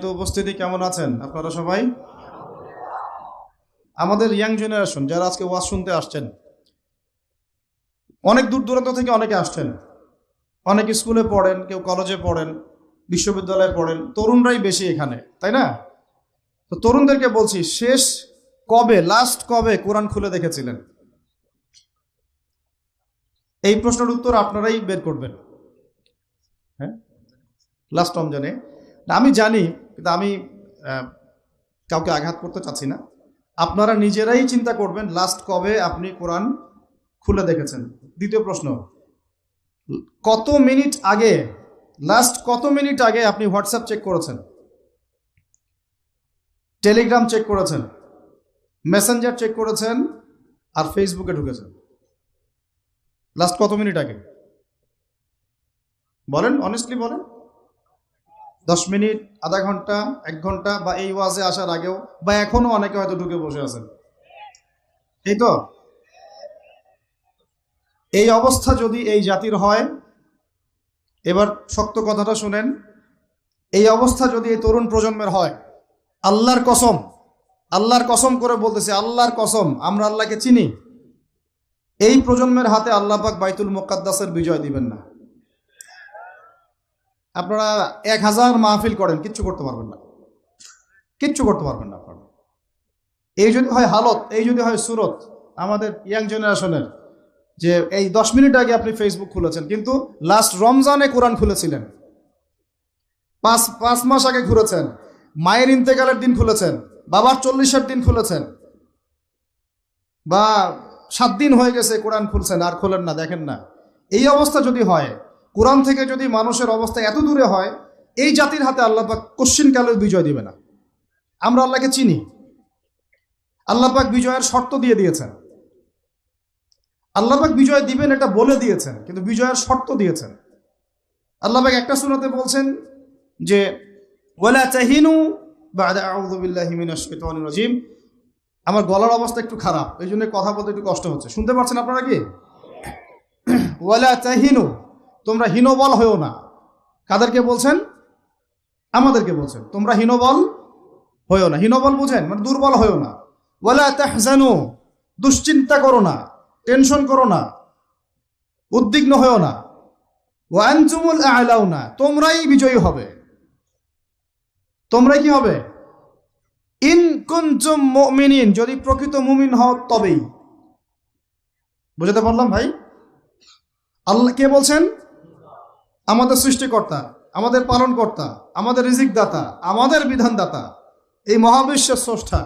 তো উপস্থিতি কেমন আছেন আপনারা সবাই? আমাদের ইয়াং জেনারেশন যারা আজকে ওয়াজ শুনতে আসছেন, অনেক দূর দূরান্ত থেকে অনেকে আসছেন। অনেকে স্কুলে পড়েন, কেউ কলেজে পড়েন, বিশ্ববিদ্যালয়ে পড়েন, তরুণরাই বেশি এখানে, তাই না? তো তরুণদেরকে বলছি, লাস্ট কবে কোরআন খুলে দেখেছিলেন? এই প্রশ্নের উত্তর আপনারাই বের করবেন। হ্যাঁ, লাস্ট রমজানে। আমি জানি, কিন্তু আমি কাউকে আঘাত করতে চাচ্ছি না। আপনারা নিজেরাই চিন্তা করবেন লাস্ট কবে আপনি কোরআন খুলে দেখেছেন। দ্বিতীয় প্রশ্ন, কত মিনিট আগে আপনি হোয়াটসঅ্যাপ চেক করেছেন, টেলিগ্রাম চেক করেছেন, মেসেঞ্জার চেক করেছেন, আর ফেসবুকে ঢুকেছেন? লাস্ট কত মিনিট আগে বলেন, অনেস্টলি বলেন। 10 মিনিট, আধা ঘন্টা, 1 ঘন্টা, বা এই ওয়াজে আসার আগেও, বা এখনো অনেকে হয়তো ঢুকে বসে আছেন, এই তো। এই অবস্থা যদি এই জাতির হয়, এবার শক্ত কথাটা শুনেন, এই অবস্থা যদি এই তরুণ প্রজন্মের হয়, আল্লাহর কসম করে বলতেছি, আল্লাহর কসম, আমরা আল্লাহকে চিনি, এই প্রজন্মের হাতে আল্লাহ পাক বাইতুল মুকাদ্দাসের বিজয় দিবেন না। আপনারা 1000 মাহফিল করেন, কিচ্ছু করতে পারবেন না, আপনারা। এই যদি হয় হালত, এই যদি হয় সুরত আমাদের ইয়াং জেনারেশনের, যে এই 10 মিনিট আগে আপনি ফেসবুক খুলেছেন, কিন্তু লাস্ট রমজানে কোরআন খুলেছিলেন, 5 মাস আগে খুলেছেন, মায়ের ইন্তেকালের দিন খুলেছেন, বাবার 40-এর দিন খুলেছেন, বা 7 দিন হয়ে গেছে কোরআন খুলছেন, আর খোলেন না, দেখেন না। এই অবস্থা যদি হয়, কোরআন থেকে যদি মানুষের অবস্থা এত দূরে হয়, এই জাতির হাতে আল্লাহ পাক কোশ্চিনকালের বিজয় দিবে না। আমরা আল্লাহকে চিনি, আল্লাহ পাক বিজয়ের শর্ত দিয়ে দিয়েছেন। আল্লাহ পাক বিজয় দিবেন এটা বলে দিয়েছেন, কিন্তু বিজয়ের শর্ত দিয়েছেন। আল্লাহ পাক একটা সূরাতে বলছেন যে ওয়ালা তাহিনু বা'দা আউযু বিল্লাহি মিনাশ শাইতানির রাজিম। আমার গলার অবস্থা একটু খারাপ, এই জন্য কথা বলতে একটু কষ্ট হচ্ছে। শুনতে পাচ্ছেন আপনারা কি? ওয়ালা তাহিনু, তোমরা হীনবল হয়েও না। কাদেরকে বলছেন? আমাদেরকে বলছেন, তোমরা হীনবল হয়েও না। হীনবল বুঝেন, মানে দুর্বল হয়েও না। ওয়ালা তাহজানু, দুশ্চিন্তা করো না, টেনশন করো না, উদ্বিগ্ন হয়েও না। ওয়া আনতুমুল আ'লাউনা, তোমরাই বিজয়ী হবে। তোমরাই কি হবে? ইন কুনতুম মুমিনিন, যদি প্রকৃত মুমিন হও তবেই। বুঝতে পারলাম ভাই? আল্লাহ কে বলছেন? আমাদের সৃষ্টিকর্তা, আমাদের পালনকর্তা, আমাদের রিজিক দাতা, আমাদের বিধানদাতা, এই মহাবিশ্বের স্রষ্টা।